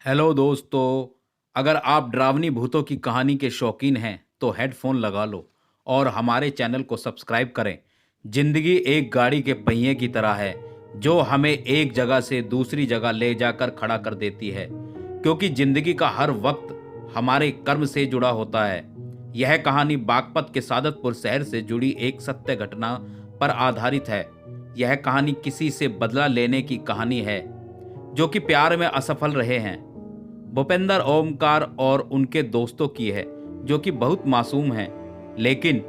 Hello दोस्तों। अगर आप डरावनी भूतों की कहानी के शौकीन हैं तो हेडफोन लगा लो और हमारे चैनल को सब्सक्राइब करें। जिंदगी एक गाड़ी के पहिए की तरह है जो हमें एक जगह से दूसरी जगह ले जाकर खड़ा कर देती है, क्योंकि जिंदगी का हर वक्त हमारे कर्म से जुड़ा होता है। यह कहानी बागपत के सादतपुर शहर से जुड़ी एक सत्य घटना पर आधारित है। यह कहानी किसी से बदला लेने की कहानी है जो कि प्यार में असफल रहे हैं। भूपेंद्र, ओमकार और उनके दोस्तों की है, जो कि बहुत मासूम हैं। लेकिन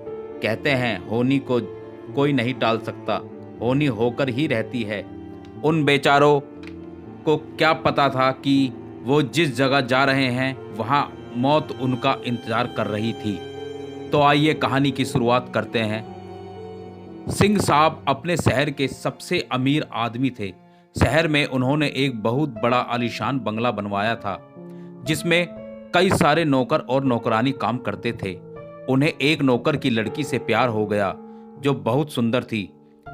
कहते हैं होनी को कोई नहीं टाल सकता, होनी होकर ही रहती है। उन बेचारों को क्या पता था कि वो जिस जगह जा रहे हैं वहाँ मौत उनका इंतजार कर रही थी। तो आइए कहानी की शुरुआत करते हैं। सिंह साहब अपने शहर के सबसे अमीर आदमी थे। शहर में उन्होंने एक बहुत बड़ा आलीशान बंगला बनवाया था, जिसमें कई सारे नौकर और नौकरानी काम करते थे। उन्हें एक नौकर की लड़की से प्यार हो गया जो बहुत सुंदर थी,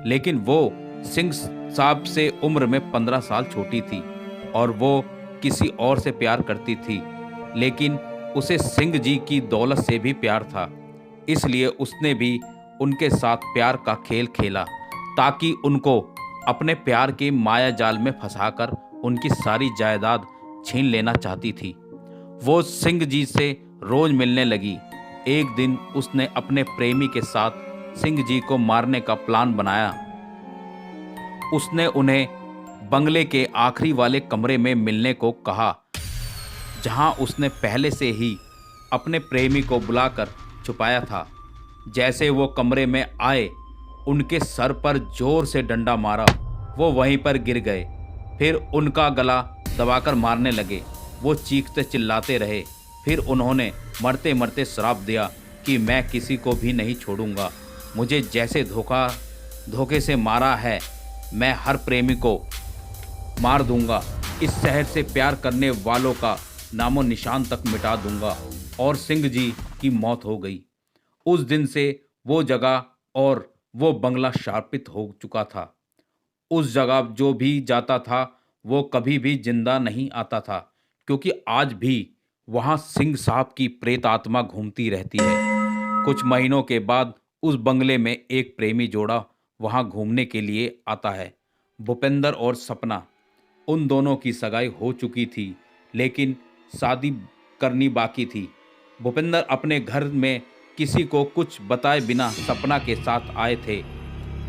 लेकिन वो सिंह साहब से उम्र में 15 साल छोटी थी और वो किसी और से प्यार करती थी। लेकिन उसे सिंह जी की दौलत से भी प्यार था, इसलिए उसने भी उनके साथ प्यार का खेल खेला ताकि उनको अपने प्यार के माया जाल में फंसाकर उनकी सारी जायदाद छीन लेना चाहती थी। वो सिंह जी से रोज मिलने लगी। एक दिन उसने अपने प्रेमी के साथ सिंह जी को मारने का प्लान बनाया। उसने उन्हें बंगले के आखिरी वाले कमरे में मिलने को कहा, जहां उसने पहले से ही अपने प्रेमी को बुलाकर छुपाया था। जैसे वो कमरे में आए, उनके सर पर जोर से डंडा मारा। वो वहीं पर गिर गए, फिर उनका गला दबाकर मारने लगे। वो चीखते चिल्लाते रहे। फिर उन्होंने मरते मरते श्राप दिया कि मैं किसी को भी नहीं छोड़ूंगा। मुझे जैसे धोखे से मारा है, मैं हर प्रेमी को मार दूंगा। इस शहर से प्यार करने वालों का नामो निशान तक मिटा दूंगा। और सिंह जी की मौत हो गई। उस दिन से वो जगह और वो बंगला शापित हो चुका था। उस जगह जो भी जाता था वो कभी भी जिंदा नहीं आता था, क्योंकि आज भी वहां सिंह साहब की प्रेत आत्मा घूमती रहती है। कुछ महीनों के बाद उस बंगले में एक प्रेमी जोड़ा वहां घूमने के लिए आता है। भूपेंद्र और सपना। उन दोनों की सगाई हो चुकी थी, लेकिन शादी करनी बाकी थी। भूपेंद्र अपने घर में किसी को कुछ बताए बिना सपना के साथ आए थे।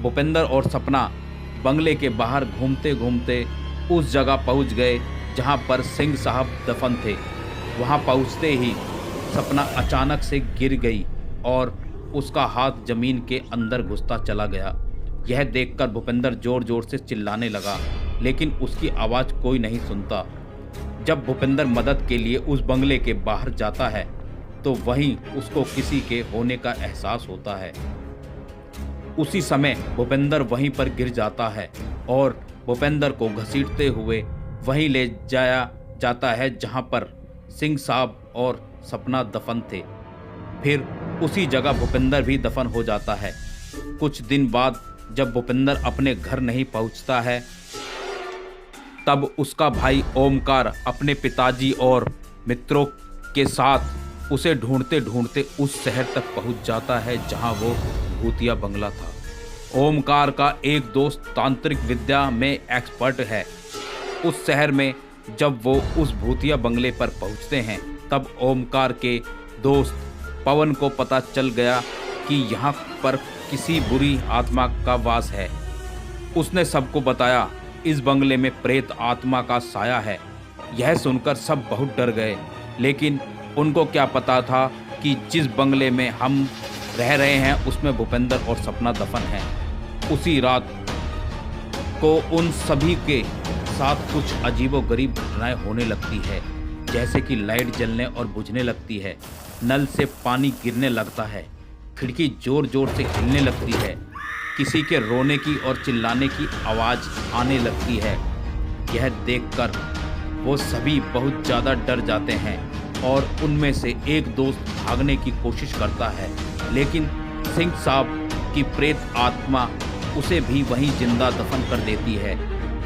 भूपेंद्र और सपना बंगले के बाहर घूमते घूमते उस जगह पहुंच गए जहां पर सिंह साहब दफन थे। वहां पहुंचते ही सपना अचानक से गिर गई और उसका हाथ जमीन के अंदर घुसता चला गया। यह देखकर भूपेंद्र जोर जोर से चिल्लाने लगा, लेकिन उसकी आवाज़ कोई नहीं सुनता। जब भूपेंद्र मदद के लिए उस बंगले के बाहर जाता है तो वहीं उसको किसी के होने का एहसास होता है। उसी समय भूपेंद्र वहीं पर गिर जाता है और भूपेंद्र को घसीटते हुए वहीं ले जाया जाता है जहां पर सिंह साहब और सपना दफन थे। फिर उसी जगह भूपेंद्र भी दफन हो जाता है। कुछ दिन बाद जब भूपेंद्र अपने घर नहीं पहुंचता है, तब उसका भाई ओमकार अपने पिताजी और मित्रों के साथ उसे ढूंढते ढूंढते उस शहर तक पहुंच जाता है जहां वो भूतिया बंगला था। ओमकार का एक दोस्त तांत्रिक विद्या में एक्सपर्ट है। उस शहर में जब वो उस भूतिया बंगले पर पहुंचते हैं, तब ओमकार के दोस्त पवन को पता चल गया कि यहाँ पर किसी बुरी आत्मा का वास है। उसने सबको बताया, इस बंगले में प्रेत आत्मा का साया है। यह सुनकर सब बहुत डर गए, लेकिन उनको क्या पता था कि जिस बंगले में हम रह रहे हैं उसमें भूपेंद्र और सपना दफन है। उसी रात को उन सभी के साथ कुछ अजीबोगरीब घटनाएं होने लगती है, जैसे कि लाइट जलने और बुझने लगती है, नल से पानी गिरने लगता है, खिड़की जोर जोर से हिलने लगती है, किसी के रोने की और चिल्लाने की आवाज़ आने लगती है। यह देखकर वो सभी बहुत ज़्यादा डर जाते हैं और उनमें से एक दोस्त भागने की कोशिश करता है, लेकिन सिंह साहब की प्रेत आत्मा उसे भी वहीं जिंदा दफन कर देती है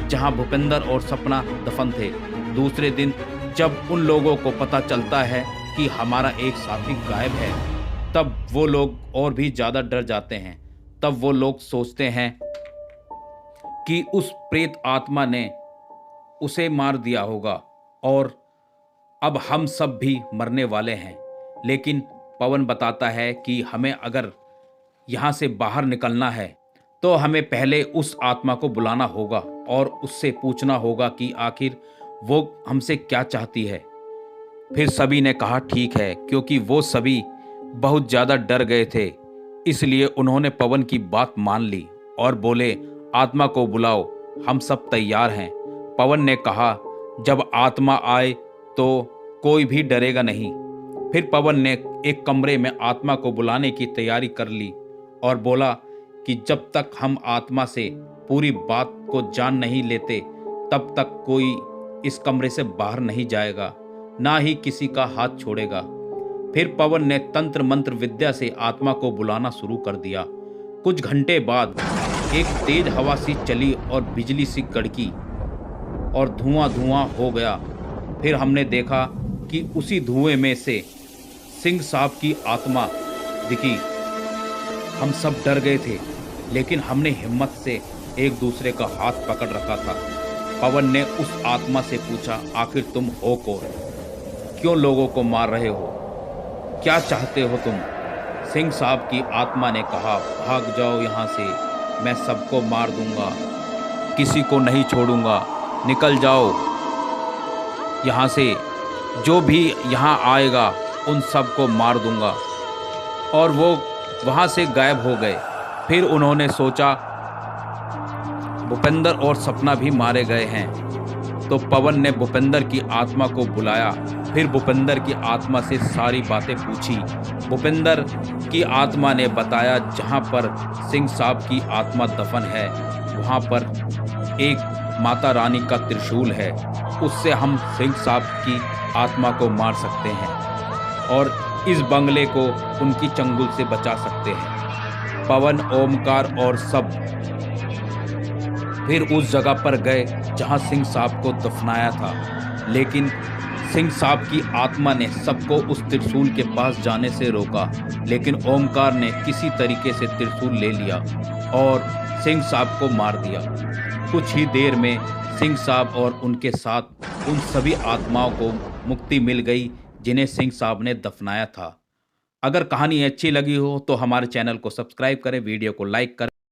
जहां भूपेंद्र और सपना दफन थे। दूसरे दिन जब उन लोगों को पता चलता है कि हमारा एक साथी गायब है, तब वो लोग और भी ज़्यादा डर जाते हैं। तब वो लोग सोचते हैं कि उस प्रेत आत्मा ने उसे मार दिया होगा और अब हम सब भी मरने वाले हैं। लेकिन पवन बताता है कि हमें अगर यहाँ से बाहर निकलना है तो हमें पहले उस आत्मा को बुलाना होगा और उससे पूछना होगा कि आखिर वो हमसे क्या चाहती है। फिर सभी ने कहा ठीक है, क्योंकि वो सभी बहुत ज़्यादा डर गए थे। इसलिए उन्होंने पवन की बात मान ली और बोले, आत्मा को बुलाओ, हम सब तैयार हैं। पवन ने कहा, जब आत्मा आए तो कोई भी डरेगा नहीं। फिर पवन ने एक कमरे में आत्मा को बुलाने की तैयारी कर ली और बोला कि जब तक हम आत्मा से पूरी बात को जान नहीं लेते तब तक कोई इस कमरे से बाहर नहीं जाएगा, ना ही किसी का हाथ छोड़ेगा। फिर पवन ने तंत्र मंत्र विद्या से आत्मा को बुलाना शुरू कर दिया। कुछ घंटे बाद एक तेज हवा सी चली और बिजली सी कड़की और धुआं धुआं हो गया। फिर हमने देखा कि उसी धुएं में से सिंह साहब की आत्मा दिखी। हम सब डर गए थे, लेकिन हमने हिम्मत से एक दूसरे का हाथ पकड़ रखा था। पवन ने उस आत्मा से पूछा, आखिर तुम हो कौन? क्यों लोगों को मार रहे हो? क्या चाहते हो तुम? सिंह साहब की आत्मा ने कहा, भाग जाओ यहाँ से, मैं सबको मार दूंगा, किसी को नहीं छोड़ूंगा, निकल जाओ यहाँ से, जो भी यहाँ आएगा उन सबको मार दूंगा। और वो वहाँ से गायब हो गए। फिर उन्होंने सोचा भूपेंद्र और सपना भी मारे गए हैं, तो पवन ने भूपेंद्र की आत्मा को बुलाया। फिर भूपेंद्र की आत्मा से सारी बातें पूछी। भूपेंद्र की आत्मा ने बताया, जहाँ पर सिंह साहब की आत्मा दफन है वहाँ पर एक माता रानी का त्रिशूल है, उससे हम सिंह साहब की आत्मा को मार सकते हैं और इस बंगले को उनकी चंगुल से बचा सकते हैं। पवन, ओमकार और सब फिर उस जगह पर गए जहां सिंह साहब को दफनाया था। लेकिन सिंह साहब की आत्मा ने सबको उस त्रिशूल के पास जाने से रोका। लेकिन ओमकार ने किसी तरीके से त्रिशूल ले लिया और सिंह साहब को मार दिया। कुछ ही देर में सिंह साहब और उनके साथ उन सभी आत्माओं को मुक्ति मिल गई जिन्हें सिंह साहब ने दफनाया था। अगर कहानी अच्छी लगी हो तो हमारे चैनल को सब्सक्राइब करें, वीडियो को लाइक करें।